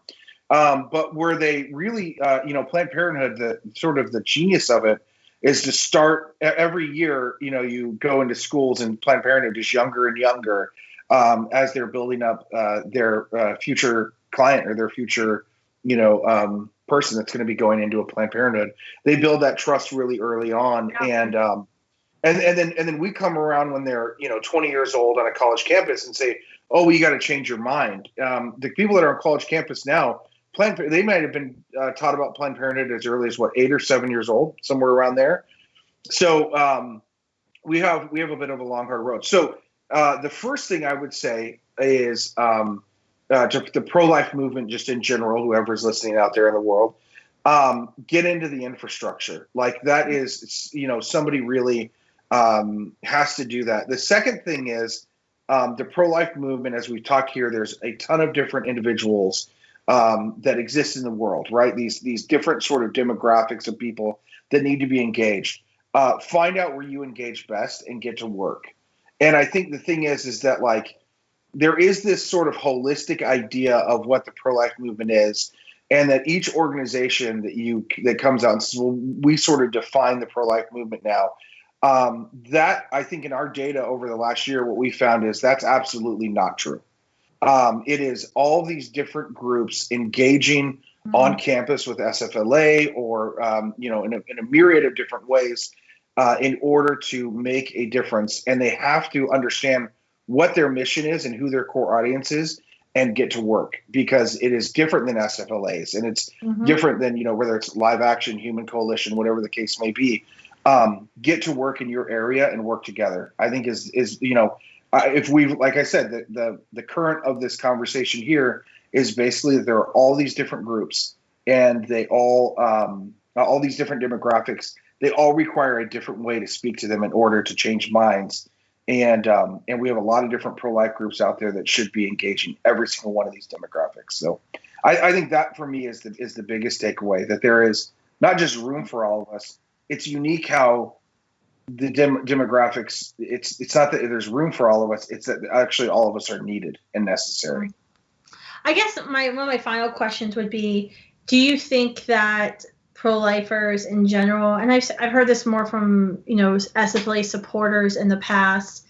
But where they really, Planned Parenthood, the genius of it is to start every year, you go into schools, and Planned Parenthood is younger and younger as they're building up their future client or their future, person that's going to be going into a Planned Parenthood. They build that trust really early on. And then we come around when they're, 20 years old on a college campus and say, oh, well, you got to change your mind. The people that are on college campus now, they might have been taught about Planned Parenthood as early as 8 or 7 years old, somewhere around there. So we have a bit of a long, hard road. So the first thing I would say is to the pro-life movement, just in general, whoever's listening out there in the world, get into the infrastructure. Like that is, somebody really has to do that. The second thing is the pro-life movement, as we talk here, there's a ton of different individuals that exist in the world, right? These different sort of demographics of people that need to be engaged. Find out where you engage best and get to work. And I think the thing is that like there is this sort of holistic idea of what the pro-life movement is, and that each organization that comes out and says, well, we sort of define the pro-life movement now. That I think in our data over the last year, what we found is that's absolutely not true. It is all these different groups engaging on campus with SFLA or, in a myriad of different ways in order to make a difference. And they have to understand what their mission is and who their core audience is and get to work, because it is different than SFLAs, and it's different than, whether it's Live Action, Human Coalition, whatever the case may be. Get to work in your area and work together, I think is if we, like I said, the current of this conversation here is basically that there are all these different groups, and they all these different demographics they all require a different way to speak to them in order to change minds. And we have a lot of different pro-life groups out there that should be engaging every single one of these demographics. So I think that for me is the biggest takeaway, that there is not just room for all of us. It's unique how the demographics, it's not that there's room for all of us. It's that actually all of us are needed and necessary. I guess one of my final questions would be, do you think that pro-lifers in general, and I've heard this more from, SFLA supporters in the past,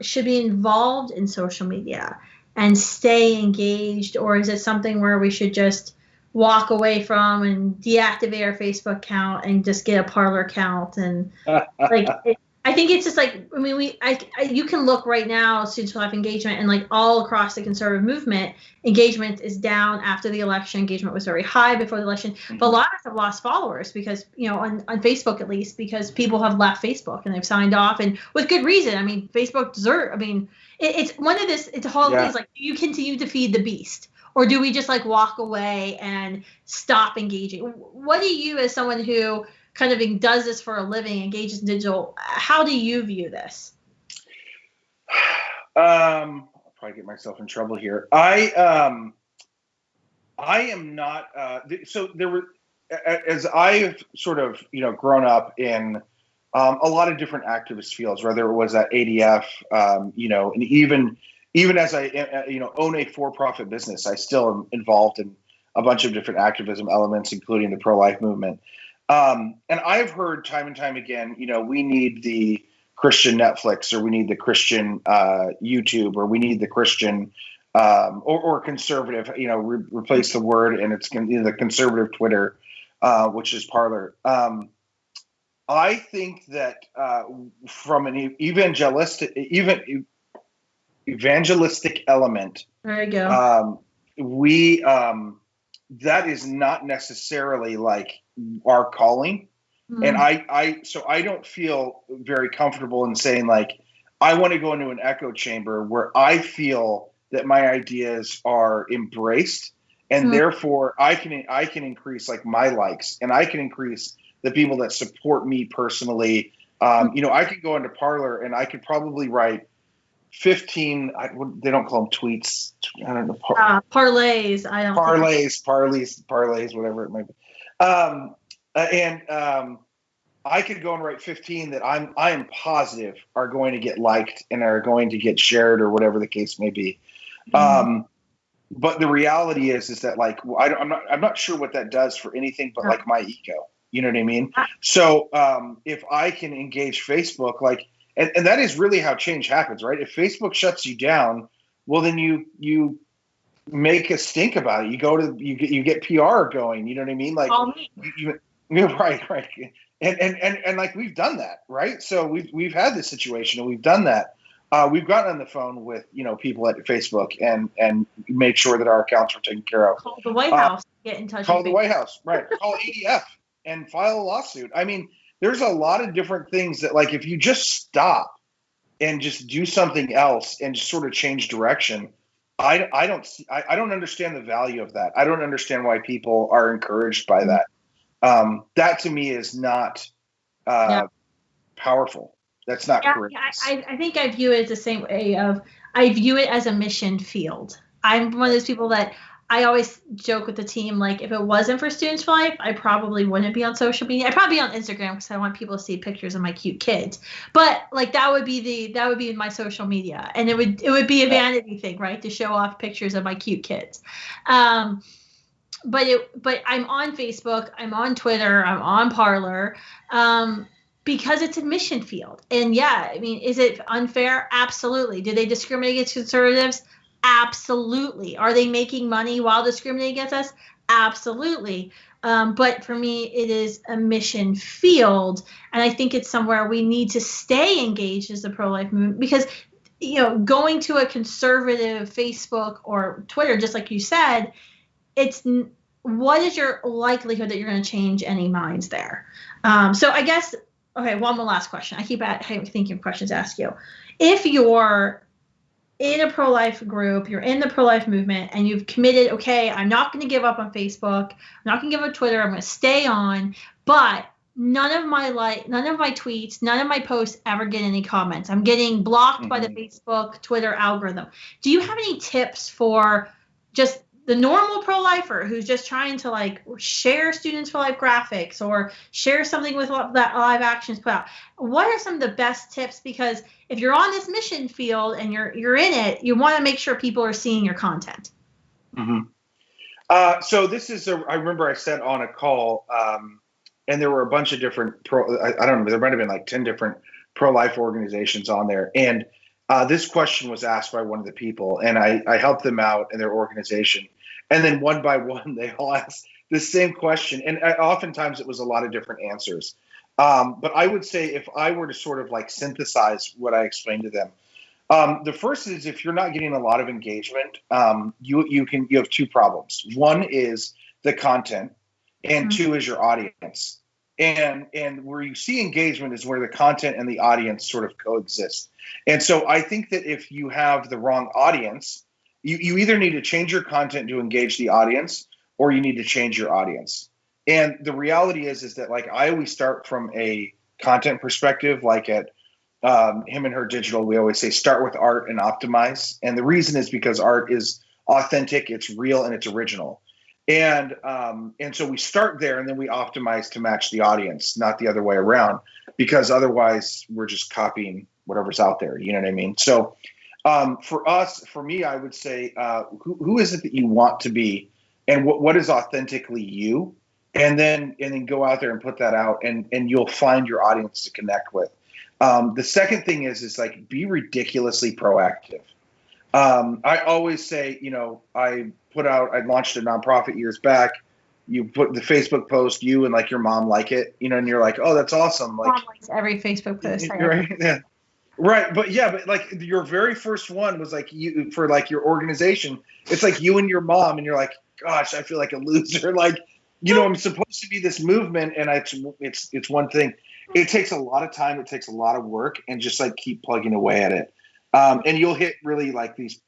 should be involved in social media and stay engaged, or is it something where we should just walk away from and deactivate our Facebook account and just get a Parler account? And I think it's just like, I mean, you can look right now, students will have engagement, and like all across the conservative movement, engagement is down after the election. Engagement was very high before the election, but a lot of us have lost followers because, on Facebook at least, because people have left Facebook and they've signed off, and with good reason. I mean, Facebook it's one of this, it's a whole thing. It's like, do you continue to feed the beast, or do we just like walk away and stop engaging? What do you, as someone who kind of does this for a living, engages in digital, how do you view this? I'll probably get myself in trouble here. I am not. So there were, as I've sort of grown up in a lot of different activist fields, whether it was at ADF, and even as I own a for-profit business, I still am involved in a bunch of different activism elements, including the pro-life movement. And I've heard time and time again, we need the Christian Netflix, or we need the Christian YouTube, or we need the Christian or conservative, replace the word, and it's the conservative Twitter, which is Parler. I think that from an evangelistic element, there you go. That is not necessarily like our calling. And I don't feel very comfortable in saying like, I want to go into an echo chamber where I feel that my ideas are embraced, and therefore I can increase like my likes, and I can increase the people that support me personally. I could go into Parler and I could probably write 15, they don't call them tweets. I don't know. Parlays. Parlays, whatever it might be. I could go and write 15 that I am positive are going to get liked and are going to get shared, or whatever the case may be. But the reality is that like, I'm not sure what that does for anything but like my ego. You know what I mean? So if I can engage Facebook, like, and that is really how change happens, right? If Facebook shuts you down, well, then you make a stink about it. You get PR going. You know what I mean? Like, right. And like, we've done that, right? So we've had this situation, and we've done that. We've gotten on the phone with people at Facebook and make sure that our accounts are taken care of. Call the White House. Get in touch. Call the White House, right? Call ADF and file a lawsuit. I mean, there's a lot of different things that, like, if you just stop and just do something else and just sort of change direction, I don't understand the value of that. I don't understand why people are encouraged by that. That to me is not powerful. That's not courageous. I think I view it the same way I view it as a mission field. I'm one of those people that I always joke with the team, like, if it wasn't for Students for Life, I probably wouldn't be on social media. I'd probably be on Instagram because I want people to see pictures of my cute kids. But like, that would be my social media, and it would be a vanity thing, right, to show off pictures of my cute kids. But I'm on Facebook, I'm on Twitter, I'm on Parler, because it's a mission field. And yeah, I mean, is it unfair? Absolutely. Do they discriminate against conservatives? Absolutely. Are they making money while discriminating against us? Absolutely. But for me, it is a mission field. And I think it's somewhere we need to stay engaged as the pro-life movement, because, going to a conservative Facebook or Twitter, just like you said, what is your likelihood that you're going to change any minds there? So I guess, okay, one more last question. I keep thinking of questions to ask you. If you're in a pro-life group, you're in the pro-life movement, and you've committed, okay, I'm not going to give up on Facebook, I'm not going to give up Twitter, I'm going to stay on, but none of my tweets, none of my posts ever get any comments. I'm getting blocked by the Facebook, Twitter algorithm. Do you have any tips for just the normal pro-lifer who's just trying to like share Students for Life graphics or share something with that Live Actions put out? What are some of the best tips? Because if you're on this mission field and you're in it, you want to make sure people are seeing your content. So this is I remember I said on a call, and there were a bunch of different I don't know, there might have been like 10 different pro-life organizations on there. And this question was asked by one of the people, and I helped them out in their organization. And then one by one, they all asked the same question. And oftentimes it was a lot of different answers. But I would say if I were to sort of like synthesize what I explained to them, the first is if you're not getting a lot of engagement, you have two problems. One is the content, and two is your audience. And where you see engagement is where the content and the audience sort of coexist. And so I think that if you have the wrong audience, you either need to change your content to engage the audience, or you need to change your audience. And the reality is that like I always start from a content perspective, like at Him and Her Digital, we always say start with art and optimize. And the reason is because art is authentic, it's real, and it's original. And so we start there and then we optimize to match the audience, not the other way around, because otherwise we're just copying whatever's out there. You know what I mean? So for me, I would say, who is it that you want to be, and what is authentically you? And then go out there and put that out, and you'll find your audience to connect with. The second thing is like, be ridiculously proactive. I always say, I launched a nonprofit years back. You put the Facebook post, you and like your mom like it, and you're like, oh, that's awesome. Like, mom likes every Facebook post. Right. Yeah. Right. But like your very first one was like you for like your organization. It's like you and your mom, and you're like, gosh, I feel like a loser. Like, I'm supposed to be this movement, and it's one thing. It takes a lot of time. It takes a lot of work, and just like keep plugging away at it. And you'll hit really like these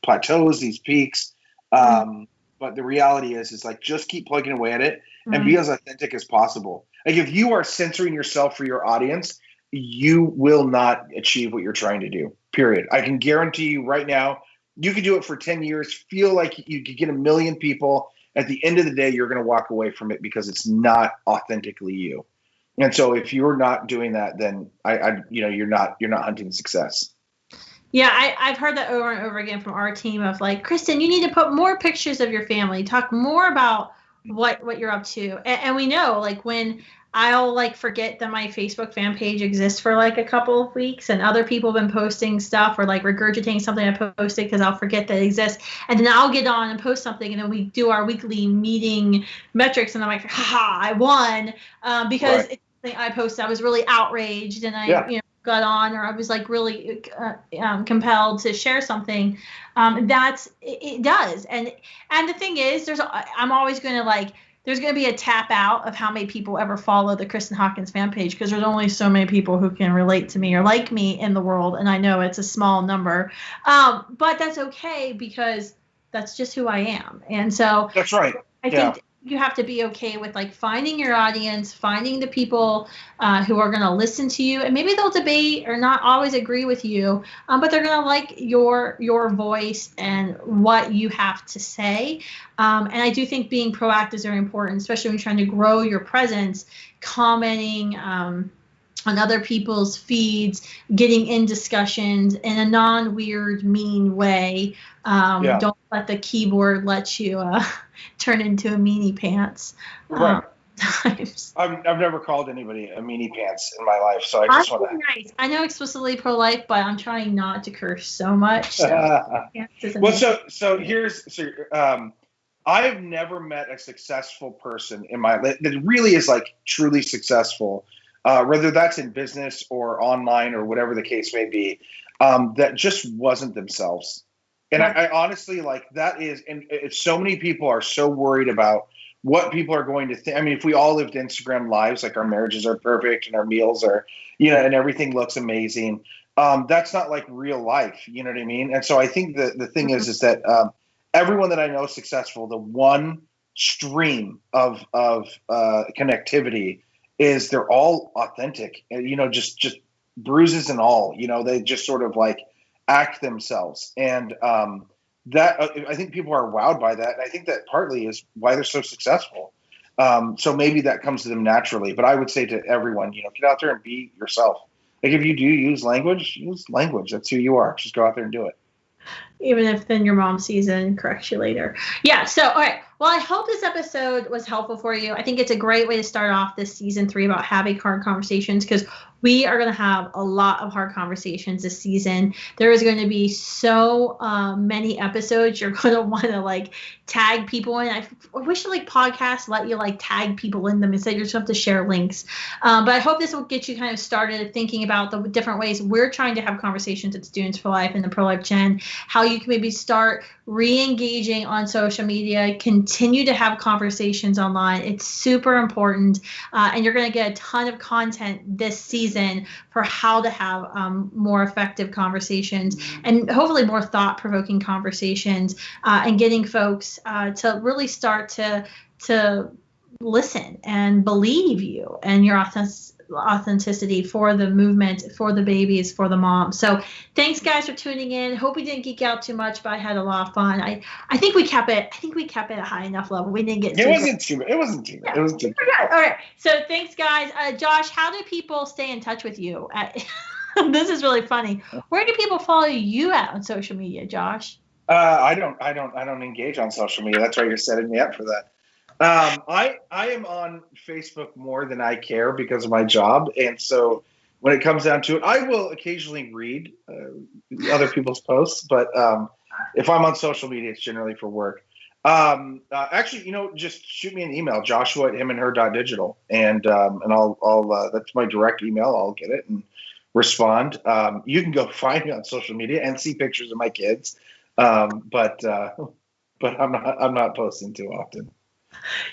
plateaus, these peaks. But the reality is like, just keep plugging away at it and be as authentic as possible. Like if you are censoring yourself for your audience, you will not achieve what you're trying to do, period. I can guarantee you right now, you could do it for 10 years, feel like you could get 1 million people. At the end of the day, you're going to walk away from it because it's not authentically you. And so if you're not doing that, then you're not hunting success. Yeah, I've heard that over and over again from our team of like, Kristan, you need to put more pictures of your family, talk more about what you're up to. And we know like when I'll like forget that my Facebook fan page exists for like a couple of weeks, and other people have been posting stuff or like regurgitating something I posted because I'll forget that it exists. And then I'll get on and post something, and then we do our weekly meeting metrics, and I'm like, haha, I won, because it's something I posted. I was really outraged, and I got on, or I was like really compelled to share something. It does. And the thing is, I'm always going to like, there's going to be a tap out of how many people ever follow the Kristan Hawkins fan page, because there's only so many people who can relate to me or like me in the world. And I know it's a small number, but that's okay, because that's just who I am. And so that's right. I think you have to be okay with like finding your audience, finding the people who are going to listen to you, and maybe they'll debate or not always agree with you, but they're going to like your voice and what you have to say. And I do think being proactive is very important, especially when you're trying to grow your presence, commenting on other people's feeds, getting in discussions in a non-weird, mean way. Don't let the keyboard let you turn into a meanie pants. Right. Times. I've never called anybody a meanie pants in my life, so I just want to. Nice. I know explicitly pro-life, but I'm trying not to curse so much. So I have never met a successful person in my life that really is like truly successful, whether that's in business or online or whatever the case may be, that just wasn't themselves. And I honestly like that is, and so many people are so worried about what people are going to think. I mean, if we all lived Instagram lives, like our marriages are perfect and our meals are, and everything looks amazing. That's not like real life. You know what I mean? And so I think the thing is that everyone that I know is successful, the one stream of connectivity is they're all authentic, and just bruises and all. They just sort of like act themselves, and that I think people are wowed by that. And I think that partly is why they're so successful. So maybe that comes to them naturally. But I would say to everyone, get out there and be yourself. Like if you do use language. That's who you are. Just go out there and do it. Even if then your mom sees it and corrects you later. Yeah. So, all right. Well, I hope this episode was helpful for you. I think it's a great way to start off this season 3 about having hard conversations, because we are going to have a lot of hard conversations this season. There is going to be so many episodes you're going to want to like tag people in. I wish like podcasts let you like tag people in them instead you just have to share links. But I hope this will get you kind of started thinking about the different ways we're trying to have conversations at Students for Life and the ProLife Gen, how you can maybe start re-engaging on social media, continue to have conversations online. It's super important. And you're going to get a ton of content this season for how to have more effective conversations and hopefully more thought-provoking conversations, and getting folks to really start to listen and believe you and your authenticity for the movement, for the babies, for the mom. So thanks guys for tuning in. Hope we didn't geek out too much, but I had a lot of fun. I think we kept it at a high enough level. We didn't get it wasn't too bad. It wasn't too bad. All right. So thanks guys. Josh, how do people stay in touch with you? This is really funny. Where do people follow you at on social media, Josh? I don't engage on social media. That's why you're setting me up for that. I am on Facebook more than I care because of my job, and so when it comes down to it, I will occasionally read other people's posts, but if I'm on social media, it's generally for work. Actually, just shoot me an email, joshua@himandher.digital, and I'll that's my direct email. I'll get it and respond. You can go find me on social media and see pictures of my kids, but I'm not posting too often.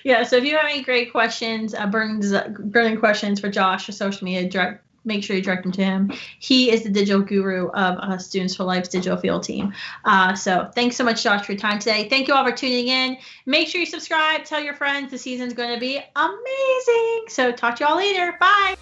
Yeah, so if you have any great questions, burning questions for Josh or social media, make sure you direct them to him. He is the digital guru of Students for Life's digital field team. So thanks so much, Josh, for your time today. Thank you all for tuning in. Make sure you subscribe. Tell your friends. The season's going to be amazing. So talk to you all later. Bye.